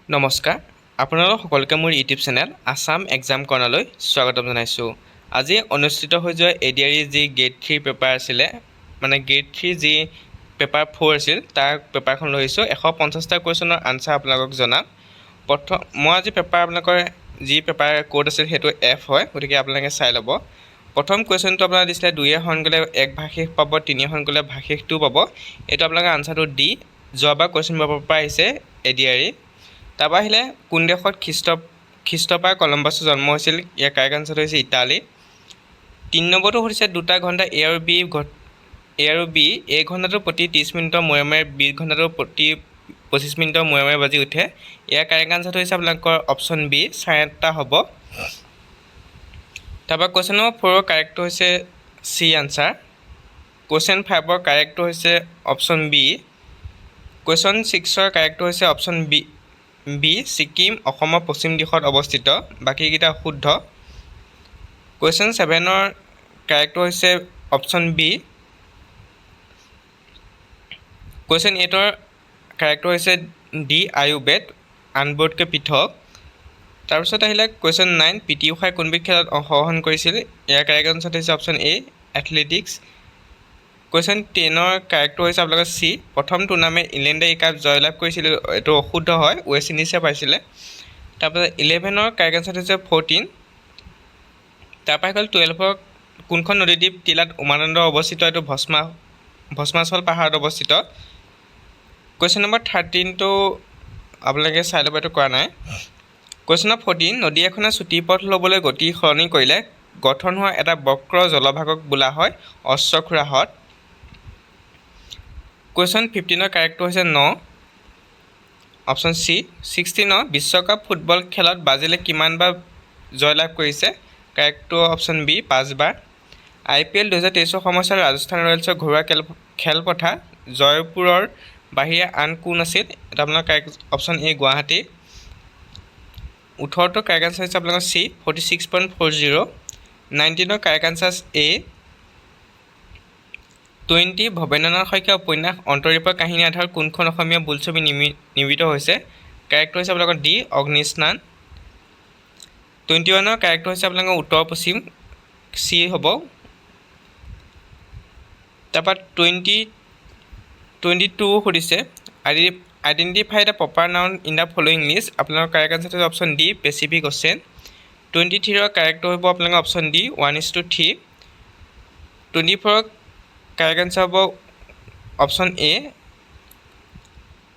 নমস্কাৰ আপোনালোক সকলোকে মোৰ ইউটিউব চেনেল আসাম এক্সাম কৰ্ণাৰলৈ স্বাগতম জনাইছোঁ। আজি অনুষ্ঠিত হৈ যোৱা এডিআৰই যি গ্ৰেড 3 পেপাৰ আছিলে মানে গ্ৰেড 3 যি পেপাৰ 4 আছিল তাৰ পেপাৰখন লৈ আহিছোঁ। 150টা কুৱেশ্যনৰ আনচাৰ আপোনালোকক জনাম। মই আজি পেপাৰ আপোনালোকৰ যি পেপাৰ কোড আছিল সেইটো F হয়, গতিকে আপোনালোকে চাই ল'ব। প্ৰথম কুৱেশ্যনটো আপোনাৰ দিছিলে 2 এখন গ'লে 1 ভাগশেষ পাব, 3 এখন গ'লে ভাগশেষ 2 পাব। এইটো আপোনালোকে আনচাৰটো দি যোৱাবাৰ কুৱেশ্যন পেপাৰৰ পৰা আহিছে এডিআৰই। তাৰপৰা আহিলে কোন দেশত খ্ৰীষ্টপাৰ কলম্বাছৰ জন্ম হৈছিল, ইয়াৰ কাৰেক্ট আনচাৰটো হৈছে ইটালী। 3 নম্বৰটো সুধিছে 2টা ঘণ্টা এ আৰু বি এই ঘণ্টাটোৰ প্ৰতি 30 মিনিটৰ মূৰে মূৰে, বি ঘণ্টাটোৰ প্ৰতি 25 মিনিটৰ মূৰে মূৰে বাজি উঠে। ইয়াৰ কাৰেক্ট আনচাৰটো হৈছে আপোনালোকৰ অপশ্যন বি 8:30 হ'ব। তাৰপৰা কুৱেশ্যন নম্বৰ 4ৰ কাৰেক্টটো হৈছে চি আনচাৰ। কুৱেশ্যন 5ৰ কাৰেক্টটো হৈছে অপশ্যন বি। কুৱেশ্যন 6ৰ কাৰেক্টটো হৈছে অপশ্যন বি ছিকিম অসমৰ পশ্চিম দিশত অৱস্থিত, বাকীকেইটা শুদ্ধ। কুৱেশ্যন 7ৰ কাৰেক্টটো হৈছে অপশ্যন বি। কুৱেশ্যন 8ৰ কাৰেক্টটো হৈছে ডি আয়ুৰ্বেদ আনবোৰ্ডকৈ পৃথক। তাৰপিছত আহিলে কুৱেশ্যন 9 পি.টি. উষাই কোনবিধ খেলত অংশগ্ৰহণ কৰিছিল, ইয়াৰ কাৰেক্ট আনচাৰটো হৈছে অপশ্যন এ এথলেটিক্স। কুৱেশ্যন 10ৰ কাৰেক্টটো হৈছে আপোনালোকৰ চি প্ৰথম টুৰ্ণামেণ্ট ইংলেণ্ডে এই কাপ জয়লাভ কৰিছিল, এইটো অশুদ্ধ হয়, ৱেষ্ট ইণ্ডিজে পাইছিলে। তাৰপিছত 11ৰ কাৰেক্ট আনচাৰটো হৈছে 14। তাৰপৰা হৈ গ'ল 12ৰ কোনখন নদীদ্বীপ টিলাত উমানন্দ অৱস্থিত, এইটো ভস্মাচল পাহাৰত অৱস্থিত। কুৱেশ্যন নম্বৰ 13টো আপোনালোকে চাই ল'ব, এইটো কৰা নাই। কুৱেশ্যন নম্বৰ 14 নদী এখনে চুটি পথ ল'বলৈ গতি সলনি কৰিলে গঠন হোৱা এটা বক্ৰ জলভাগক বোলা হয় অশ্বক্ষুৰা হ্ৰদ। কুৱেশ্যন 15ৰ কাৰেক্টটো হৈছে 9 অপশ্যন চি 16। বিশ্বকাপ ফুটবল খেলত ব্ৰাজিলে কিমানবাৰ জয়লাভ কৰিছে, কাৰেক্টটো অপশ্যন বি 5 বাৰ। IPL 2023 সময়ছোৱাত ৰাজস্থান ৰয়েলছৰ ঘৰুৱা খেলপথাৰ জয়পুৰৰ বাহিৰে আন কোন আছিল, এটা আপোনাৰ কাৰেক্ট অপশ্যন এ গুৱাহাটী। 18ৰ কাৰেক্ট আনচাৰ হৈছে আপোনালোকৰ চি 46.40। 19ৰ correct answer A 20 Bhabendranath Saikia উপন্যাস অন্তৰীপৰ কাহিনী আধাৰত কোনখন অসমীয়া বোলছবি নিৰ্মিত হৈছে, কাৰেক্টটো হৈছে আপোনালোকৰ ডি অগ্নিস্নান। 21ৰ কাৰেক্টটো হৈছে আপোনালোকৰ উত্তৰ পশ্চিম চি হ'ব। তাৰপৰা 22 সুধিছে identify the proper noun in the following list, আপোনালোকৰ কাৰেক্ট আনচাৰটো হৈছে অপশ্যন ডি পেচিফিক অ'চেন। 23ৰ কাৰেক্টটো হ'ব আপোনালোকৰ অপশ্যন ডি 1:3। 24ৰ কাৰেক্ট আনচাৰ হ'ব অপশ্যন এ।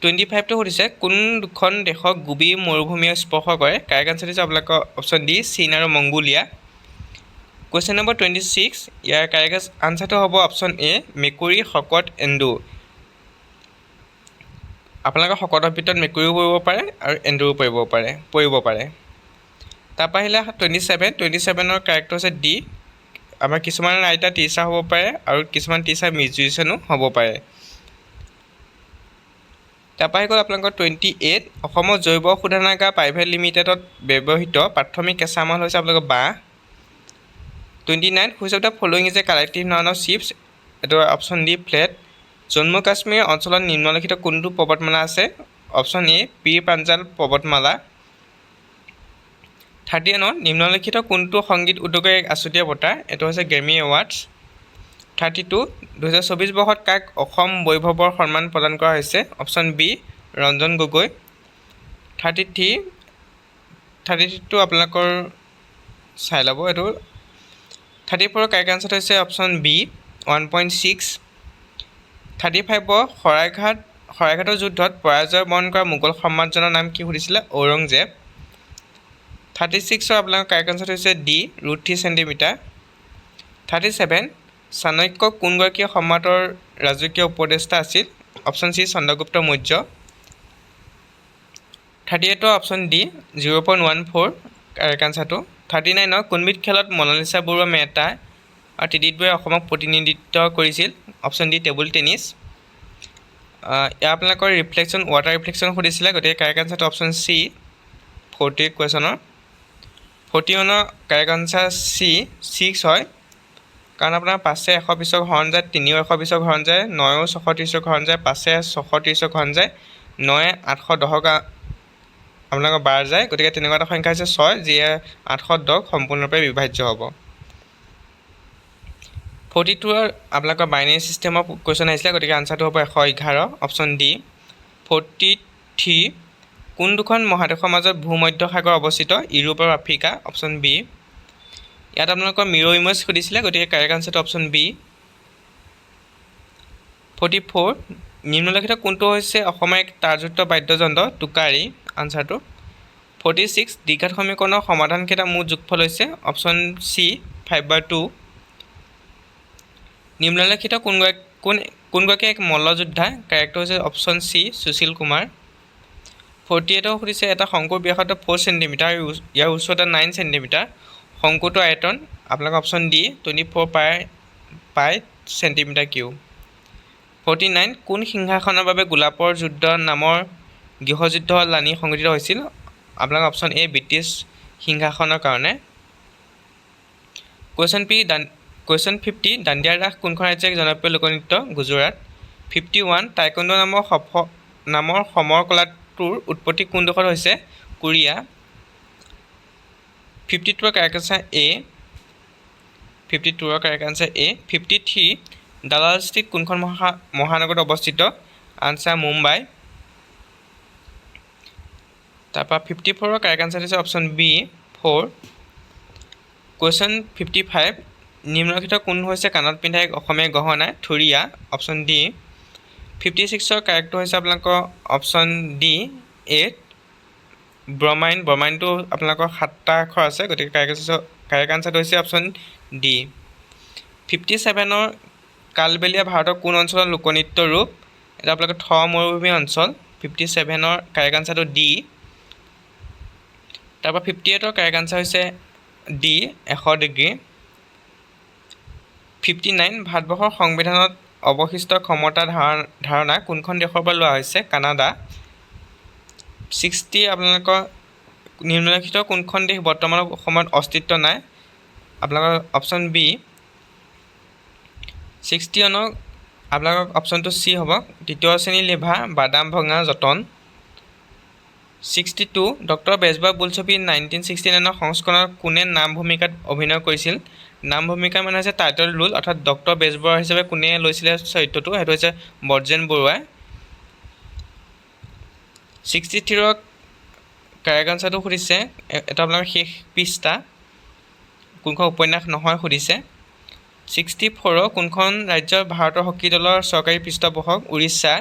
25টো সুধিছে কোন দুখন দেশক গোবি মৰুভূমিয়ে স্পৰ্শ কৰে, কাৰেক্ট আনচাৰ হৈছে আপোনালোকৰ অপশ্যন ডি চীন আৰু মংগোলিয়া। কুৱেশ্যন নম্বৰ 26 ইয়াৰ কাৰেক্ট আনচাৰটো হ'ব অপশ্যন এ মেকুৰী শকত এন্দুৰ। আপোনালোকৰ শকতৰ ভিতৰত মেকুৰীও পৰিব পাৰে আৰু এন্দুৰো পৰিব পাৰে। তাৰপৰা আহিলে 27ৰ কাৰেক্টটো হৈছে ডি। আমাৰ কিছুমান ৰাইটাৰ টিচাৰ হ'ব পাৰে আৰু কিছুমান টিচাৰ মিউজিচিয়ানো হ'ব পাৰে। তাৰপৰা আহি গ'ল আপোনালোকৰ 28 অসমৰ জৈৱ শোধনাগাৰ প্ৰাইভেট লিমিটেডত ব্যৱহৃত প্ৰাথমিক কেঁচামাল হৈছে আপোনালোকৰ বাঁহ। 29 which of the following is a collective noun of ships, এইটো option D fleet. Jammu Kashmir অঞ্চলত নিম্নলিখিত কোনটো পৰ্বতমালা আছে, অপশ্যন এ পীৰ পাঞ্জাল পৰ্বতমালা। 31 নিম্নলিখিত কোনটো সংগীত উদ্যোগৰ এক আছুতীয়া বঁটা, এইটো হৈছে গ্ৰেমি এৱাৰ্ডছ। 32 2024 বৰ্ষত কাক অসম বৈভৱৰ সন্মান প্ৰদান কৰা হৈছে, অপশ্যন বি ৰঞ্জন গগৈ। 33টো আপোনালোকৰ চাই ল'ব, এইটো 34ৰ কাৰেক্ট আনচাৰটো হৈছে অপশ্যন বি 1.6। 35 শৰাইঘাটৰ যুদ্ধত পৰাজয় বৰণ কৰা মোগল সম্ৰাটজনৰ নাম কি সুধিছিলে, ঔৰংজেব। 36ৰ আপোনালোকৰ কাৰেক্ট আনচাৰটো হৈছে ডি ৰুট 3 চেণ্টিমিটাৰ। 37 চাণক্য কোনগৰাকী সম্ৰাটৰ ৰাজকীয় উপদেষ্টা আছিল, অপশ্যন চি চন্দ্ৰগুপ্ত মৌৰ্য। 38ৰ অপশ্যন ডি 0.14 কাৰেক্ট আনচাৰটো। 39 কোনবিধ খেলত মনালিছা বৰুৱা মেহতা আৰু ত্ৰিদিবই অসমক প্ৰতিনিধিত্ব কৰিছিল, অপশ্যন ডি টেবুল টেনিছ। ইয়াৰ আপোনালোকৰ ৱাটাৰ ৰিফ্লেকশ্যন সুধিছিলে, গতিকে কাৰেক্ট আনচাৰটো অপশ্যন চি 40 কুৱেশ্যনৰ। 41ৰ কাৰেক্ট আনচাৰ চি 6 হয়, কাৰণ আপোনাৰ 5 120ক হৰণ যায়, 3 120ক হৰণ যায়, 9 630ক হৰণ যায়, 5 630ক হৰণ যায়, 9 810ক আপোনালোকৰ বাৰ যায়, গতিকে তেনেকুৱা এটা সংখ্যা হৈছে 6, যিয়ে 810 সম্পূৰ্ণৰূপে বিভাজ্য হ'ব। 42ৰ আপোনালোকৰ বাইনেৰী ছিষ্টেমৰ কুৱেশ্যন আহিছিলে, গতিকে আনচাৰটো হ'ব 111, অপশ্যন ডি। 43, কোন দুখন মহাদেশৰ মাজত ভূমধ্য সাগৰ অৱস্থিত? ইউৰোপ আৰু আফ্ৰিকা, অপশ্যন বি। ইয়াত আপোনালোকৰ মিৰ' ইমেজ সুধিছিলে, গতিকে কাৰেক্ট আনচাৰটো অপশ্যন বি। 44, নিম্নলিখিত কোনটো হৈছে অসমৰ এক তাৰযুক্ত বাদ্যযন্ত্ৰ? টোকাৰী, আনচাৰটো। 46, দ্বিঘাত সমীকৰণৰ সমাধান কেইটা মুঠ যোগফল হৈছে? Option C 5/2। নিম্নলিখিত কোনগৰাকী এক মল্লযোদ্ধা? কাৰেক্ট হৈছে অপশ্যন চি সুশীল কুমাৰ। 48 সুধিছে এটা শংকুৰ ব্যাসাৰ্ধ 4 চেণ্টিমিটাৰ, ইয়াৰ উচ্চতা 9 চেণ্টিমিটাৰ, শংকুটোৰ আয়তন আপোনালোকৰ অপশ্যন ডি 24 পাই চেণ্টিমিটাৰ কিউব। 49, কোন সিংহাসনৰ বাবে গোলাপৰ যুদ্ধ নামৰ গৃহযুদ্ধ লানি সংঘটিত হৈছিল? আপোনালোকৰ অপশ্যন এ ব্ৰিটিছ সিংহাসনৰ কাৰণে। কুৱেশ্যন 50, দাণ্ডিয়া ৰাস কোনখন ৰাজ্যৰ জনপ্ৰিয় লোকনৃত্য? গুজৰাট। 51, টাইকোৱাণ্ডো নামৰ সমৰ কলাটোৰ উৎপত্তি কোন দেশত হৈছে? কোৰিয়া। 52ৰ কাৰেক্ট আনচাৰ এ। 53, দালাল ষ্ট্ৰীট কোনখন মহানগৰত অৱস্থিত? আনচাৰ মুম্বাই। তাৰপৰা 54ৰ কাৰেক্ট আনচাৰ হৈছে অপশ্যন বি 4। কুৱেশ্যন 55, নিম্নলিখিত কোন হৈছে কাণত পিন্ধা এক অসমীয়া গহনা? থুৰিয়া, অপশ্যন ডি। 56ৰ কাৰেক্টটো হৈছে আপোনালোকৰ অপশ্যন ডি 8, ব্ৰমাইন। ব্ৰমাইনটো আপোনালোকৰ 7টা আখৰ আছে, গতিকে কাৰেক্ট আনচাৰটো হৈছে অপশ্যন ডি। 57ৰ কালবেলিয়া ভাৰতৰ কোন অঞ্চলৰ লোকনৃত্য ৰূপ? এটা আপোনালোকৰ মৰুভূমি অঞ্চল। 57ৰ কাৰেক্ট আনচাৰটো ডি। তাৰপৰা 58ৰ কাৰেক্ট আনচাৰ হৈছে ডি 100 ডিগ্ৰী। 59, ভাৰতবৰ্ষৰ সংবিধানত অৱশিষ্ট ক্ষমতা ধাৰণা কোনখন দেশৰ পৰা লোৱা হৈছে? কানাডা। 60, আপোনালোকৰ নিম্নলিখিত কোনখন দেশ বৰ্তমান সময়ত অস্তিত্ব নাই? আপোনালোকৰ অপশ্যন বি। 61, আপোনালোকৰ অপশ্যনটো চি হ'ব, তৃতীয় শ্ৰেণীৰ লিভা, বাদাম ভঙা, যতন। 62, ডক্টৰ বেজবৰুৱা বোলছবি 1969 সংস্কৰণৰ কোনে নাম ভূমিকাত অভিনয় কৰিছিল? নাম ভূমিকা মানে হৈছে টাইটেল ৰোল, অৰ্থাৎ ডক্টৰ বেজবৰুৱা হিচাপে কোনে লৈছিলে চৰিত্ৰটো? সেইটো হৈছে বৰ্জেন বৰুৱাই। 63ৰ কাৰেক্ট আনচাৰটো সুধিছে, এটা আপোনালোকৰ শেষ পৃষ্ঠা, কোনখন উপন্যাস নহয় সুধিছে। 64, কোনখন ৰাজ্যৰ ভাৰতৰ হকী দলৰ চৰকাৰী পৃষ্ঠপোষক? উৰিষ্যা।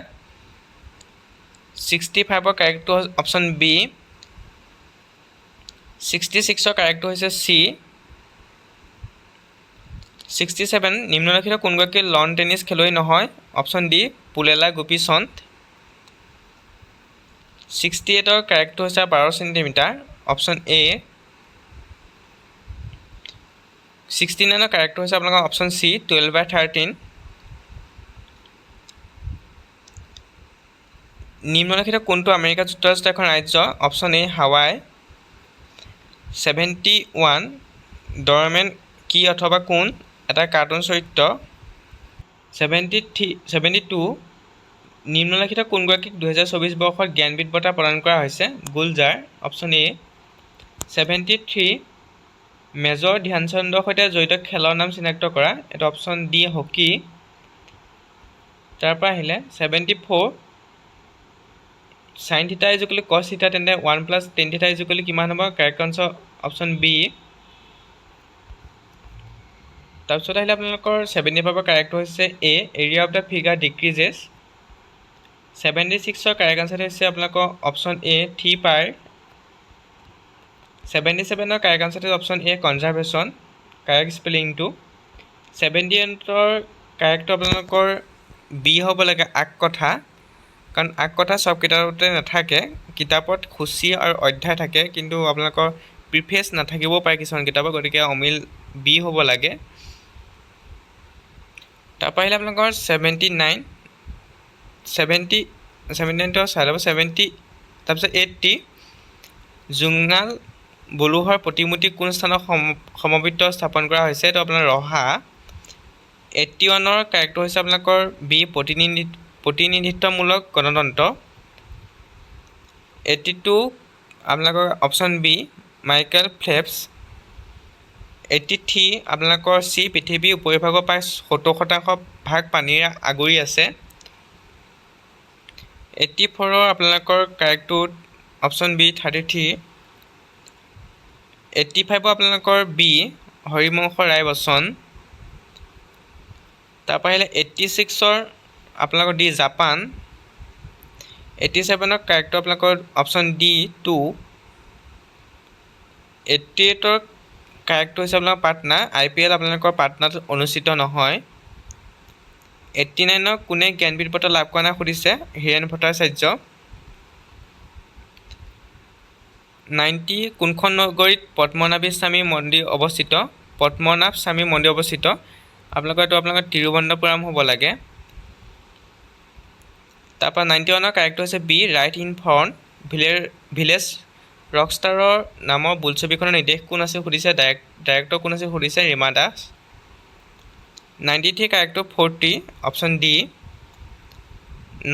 65ৰ কাৰেক্টটো অপশ্যন বি। 66ৰ কাৰেক্টটো হৈছে চি। 67, নিম্নলিখিত কোনগৰাকী লন টেনিছ খেলুৱৈ নহয়? Option D Pullela গোপীচন্দ। 68ৰ কাৰেক্টটো হৈছে 12 চেণ্টিমিটাৰ, অপশ্যন এ। 69ৰ কাৰেক্টটো হৈছে আপোনালোকৰ অপশ্যন চি 12/13। নিম্নলিখিত কোনটো আমেৰিকা যুক্তৰাষ্ট্ৰৰ এখন ৰাজ্য? Option A Hawaii. 71, ড'ৰেমন কি অথবা কোন? এটা কাৰ্টুন চৰিত্ৰ। 72, নিম্নলিখিত কোনগৰাকীক 2024 বৰ্ষত জ্ঞানপীঠ বঁটা প্ৰদান কৰা হৈছে? Gulzar, option A. 73, মেজৰ ধ্যানচান্দৰ সৈতে জড়িত খেলৰ নাম চিনাক্ত কৰা। এইটো অপশ্যন ডি হকী। তাৰপৰা আহিলে 74, sin θ = cos θ, তেন্তে 1 + tan θ = কিমান হ'ব? Correct answer option B. তাৰপিছত আহিলে আপোনালোকৰ 75ৰ কাৰেক্ট হৈছে A, area of the figure decreases. 76ৰ কাৰেক্ট আনচাৰ হৈছে আপোনালোকৰ অপশ্যন এ 3 পাই। 77ৰ কাৰেক্ট আনচাৰ হৈছে অপশ্যন এ কনজাৰ্ভেশ্যন, কাৰেক্ট স্পেলিংটো। 78ৰ কাৰেক্টটো আপোনালোকৰ বি হ'ব লাগে, আগ কথা, কাৰণ আগ কথা চব কিতাপতে নাথাকে। কিতাপত সূচী আৰু অধ্যায় থাকে, কিন্তু আপোনালোকৰ প্ৰিফেচ নাথাকিবও পাৰে কিছুমান কিতাপত, গতিকে অমিল বি হ'ব লাগে। তাৰপৰা আহিলে আপোনালোকৰ 79টো চাই ল'ব। তাৰপিছত 80, জোঙাল বলুহৰ প্ৰতিমূৰ্তি কোন স্থানত সমবেত স্থাপন কৰা হৈছে? এইটো আপোনাৰ ৰহা। 81ৰ কাৰেক্টটো হৈছে আপোনালোকৰ বি প্ৰতিনিধিত্বমূলক গণতন্ত্ৰ। 82, আপোনালোকৰ অপশ্যন বি মাইকেল ফেল্পছ। 83 আপোনালোকৰ চি পৃথিৱীৰ উপৰিভাগৰ প্ৰায় 70% ভাগ পানীৰে আগুৰি আছে। 84 আপোনালোকৰ কাৰেক্ট অপশ্যন বি 33। 85 আপোনালোকৰ বি হৰিবংশ ৰায় বচ্চন। তাৰপৰা আহিলে 86 আপোনালোকৰ ডি জাপান। 87 কাৰেক্ট আপোনালোকৰ অপশ্যন ডি 2। 88 কাৰেক্ট হৈছে আপোনালোকৰ পাটনা। IPL আপোনালোকৰ পাটনাত অনুষ্ঠিত নহয়। 89 কোনে জ্ঞানপীঠ বঁটা লাভ কৰা নাই সুধিছে, হীৰেণ ভট্টাচাৰ্য। 90 কোনখন নগৰীত পদ্মনাভী স্বামী মন্দিৰ অৱস্থিত? পদ্মনাভ স্বামী মন্দিৰ অৱস্থিত আপোনালোকৰ এইটো আপোনালোকৰ তিৰুৱনন্তপুৰম হ'ব লাগে। তাৰপৰা 91 কাৰেক্ট হৈছে B right in front. Village ৰকষ্টাৰৰ নামৰ বোলছবিখনৰ নিৰ্দেশ কোন আছে সুধিছে, ডাইৰেক্টৰ কোন আছে সুধিছে, Rima Das. 93 correct 40 option D.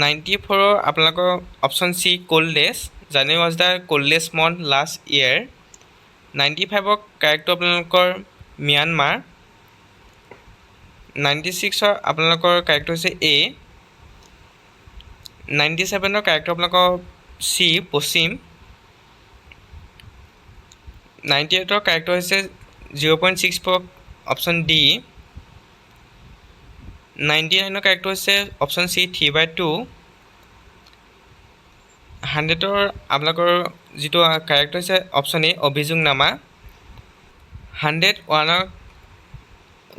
94 আপোনালোকৰ option C coldest. January was the coldest month last year. 95 correct আপোনালোকৰ ম্যানমাৰ। 96 আপোনালোকৰ কাৰেক্ট হৈছে এ। 97 কাৰেক্ট আপোনালোকৰ চি পশ্চিম। 98 কাৰেক্ট হৈছে 0.64 অপশ্যন ডি। 99 কাৰেক্ট হৈছে অপশ্যন চি 3/2। 100 আপোনালোকৰ যিটো কাৰেক্ট হৈছে অপশ্যন এ অভিযোগনামা। 101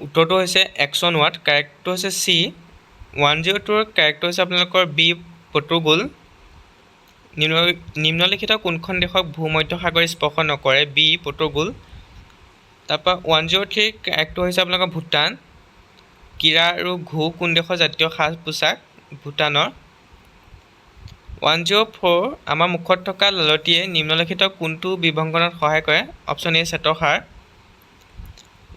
উত্তৰটো হৈছে একশ্যন ৱাৰ্ড, কাৰেক্টটো হৈছে চি। 102 কাৰেক্ট হৈছে আপোনালোকৰ বি পৰ্তুগাল। নিম্নলিখিত কোনখন দেশক ভূমধ্যসাগৰ স্পৰ্শ নকৰে? B Portugal. তাৰপৰা 103 কাৰেক্টটো হৈছে আপোনালোকৰ ভূটান। কিৰা আৰু ঘু কোন দেশৰ জাতীয় সাজ পোছাক? ভূটানৰ। 104 আমাৰ মুখত থকা লালটিয়ে নিম্নলিখিত কোনটো বিভংগনাত সহায় কৰে? অপশ্যন এ শ্বেতসাৰ।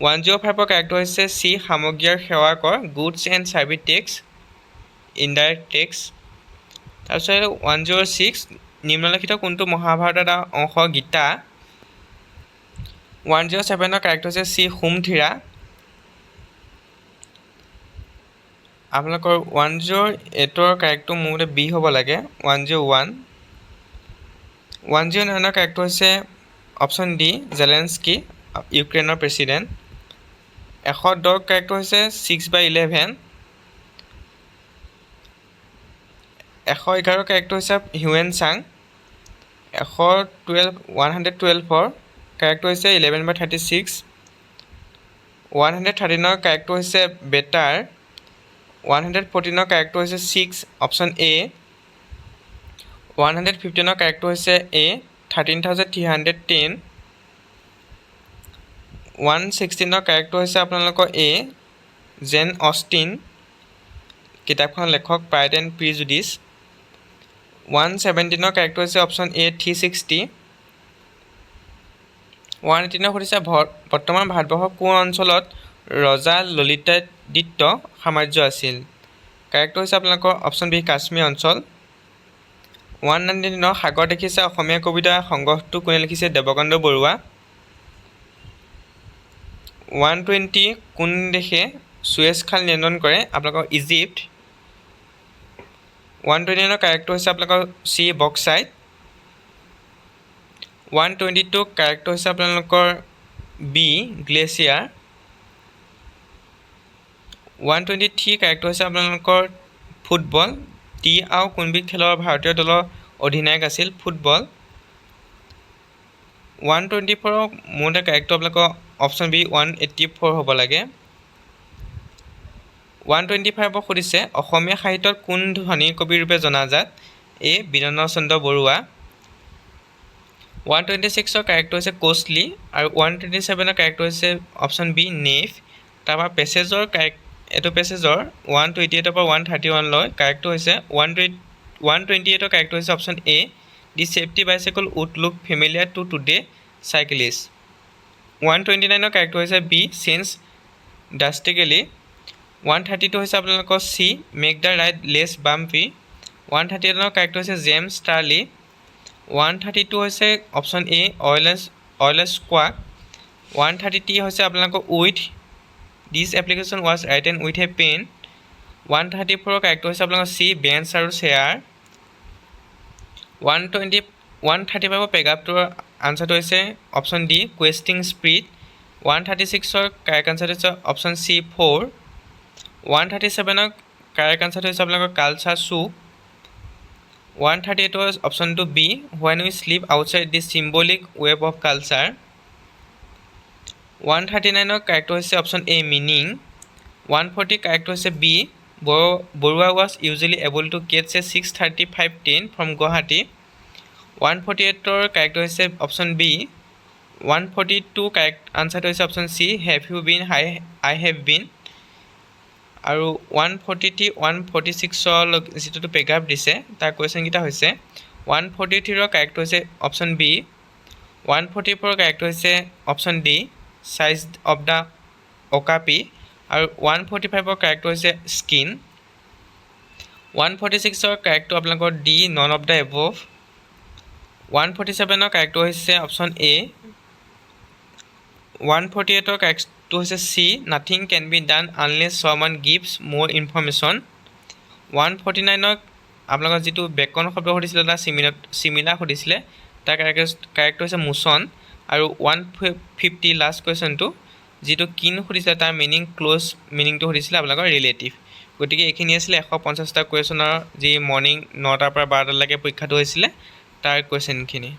105 কাৰেক্ট হৈছে চি সামগ্ৰী আৰু সেৱা কৰ, goods and services tax, indirect tax. তাৰপিছত 106 নিম্নলিখিত কোনটো মহাভাৰতৰ এটা অংশ? গীতা। 107 কাৰেক্ট হৈছে চি হোমথিৰা। আপোনালোকৰ 108 কাৰেক্টটো মোৰ মতে বি হ'ব লাগে, 101। 109 কাৰেক্ট হৈছে অপশ্যন ডি জেলেনস্কি, ইউক্ৰেইনৰ প্ৰেছিডেণ্ট। 110 কাৰেক্ট হৈছে 6/11। 111 কাৰেক্ট হৈছে হিউৱেন চাং। 112 কাৰেক্ট হৈছে 11/36। 113 কাৰেক্ট হৈছে বেটাৰ। 114 কাৰেক্ট হৈছে 6 অপশ্যন এ। 115 কাৰেক্ট হৈছে এ 13,310। 116 কাৰেক্ট হৈছে আপোনালোকৰ এ জেন অষ্টিন, কিতাপখনৰ লেখক প্ৰাইড এণ্ড প্ৰিজুডিচ। 117 কাৰেক্ট হৈছে অপশ্যন এ 360। 118 সুধিছে বৰ্তমান ভাৰতবৰ্ষৰ কোন অঞ্চলত ৰজা ললিতাদিত্য সাম্ৰাজ্য আছিল? কাৰেক্ট হৈছে আপোনালোকৰ অপশ্যন বি কাশ্মীৰ অঞ্চল। 119 সাগৰ দেখিছে অসমীয়া কবিতা সংগ্ৰহটো কোনে লিখিছে? দেৱকান্ত বৰুৱা। 120 কোন দেশে ছুৱেজ খাল নিয়ন্ত্ৰণ কৰে? আপোনালোকৰ ইজিপ্ত। 129 কাৰেক্ট হৈছে আপোনালোকৰ চি বক্সাইট। 122 কাৰেক্ট হৈছে আপোনালোকৰ বি গ্লেছিয়াৰ। 123 কাৰেক্ট হৈছে আপোনালোকৰ ফুটবল। টি আও কোনবিধ খেলৰ ভাৰতীয় দলৰ অধিনায়ক আছিল? ফুটবল। 124 মোৰ মতে কাৰেক্টটো আপোনালোকৰ অপশ্যন বি 184 হ'ব লাগে। 125 সুধিছে অসমীয়া সাহিত্যত কোন ধনী কবিৰ ৰূপে জনাজাত? এ বীৰেন্দ্ৰ চন্দ্ৰ বৰুৱা। 126 কাৰেক্ট হৈছে কোচলি আৰু 127 কাৰেক্ট হৈছে অপশ্যন বি নেফ। তাৰপৰা পেছেজৰ এইটো পেছেজৰ 128 পৰা 131 লৈ কাৰেক্টটো হৈছে 128 কাৰেক্ট হৈছে option A the safety bicycle would look familiar to today cyclist. 129 correct হৈছে বি চেঞ্জ ড্ৰাষ্টিকেলি। 132 হৈছে আপোনালোকৰ C make the ride less bumpy. 131 correct হৈছে জেমছ ষ্টাৰ্লি। 132 হৈছে অপশ্যন এ অইলেছ কোৱাক। 133 হৈছে আপোনালোকৰ with this application was written with a pen. 134 correct হৈছে আপোনালোকৰ চি বেঞ্চ আৰু চেয়াৰ। 135 পেৰাগ্ৰাফটোৰ আনচাৰটো হৈছে option D questing spirit. 136 correct আনচাৰটো হৈছে অপশ্যন চি 4। 137 কাৰেক্ট আনচাৰটো হৈছে আপোনালোকৰ কালচাৰ শ্বু। 138 অপশ্যনটো B when we slip outside the symbolic web of culture. 139 correct হৈছে অপশ্যন এ মিনিং। 140 কাৰেক্ট হৈছে B Baruah was usually able to catch a 6:35 train from Guwahati. 148 correct হৈছে অপশ্যন বি। 142 কাৰেক্ট আনচাৰটো হৈছে option C have you been I have been. আৰু 143 146 যিটো paragraph দিছে তাৰ কুৱেশ্যনকেইটা হৈছে 143 কাৰেক্ট হৈছে অপশ্যন বি। 144 কাৰেক্ট হৈছে option D size of the okapi. আৰু 145 কাৰেক্ট হৈছে স্কিন। 146 কাৰেক্টটো আপোনালোকৰ D none of the above. 147 কাৰেক্টটো হৈছে অপশ্যন এ। 148 কাৰেক্টটো হৈছে C nothing can be done unless someone gives more information. 149 আপোনালোকৰ যিটো বেকন শব্দ সুধিছিলে তাৰ চিমিলাৰ সুধিছিলে তাৰ কাৰেক্ট হৈছে মোচন। আৰু 150 লাষ্ট কুৱেশ্যনটো যিটো কিন সুধিছিলে তাৰ ক্ল'জ মিনিংটো সুধিছিলে আপোনালোকৰ ৰিলেটিভ। গতিকে এইখিনি আছিলে 150টা কুৱেশ্যনৰ যি মৰ্ণিং 9টাৰ পৰা 12টালৈকে পৰীক্ষাটো হৈছিলে তাৰ কুৱেশ্যনখিনি।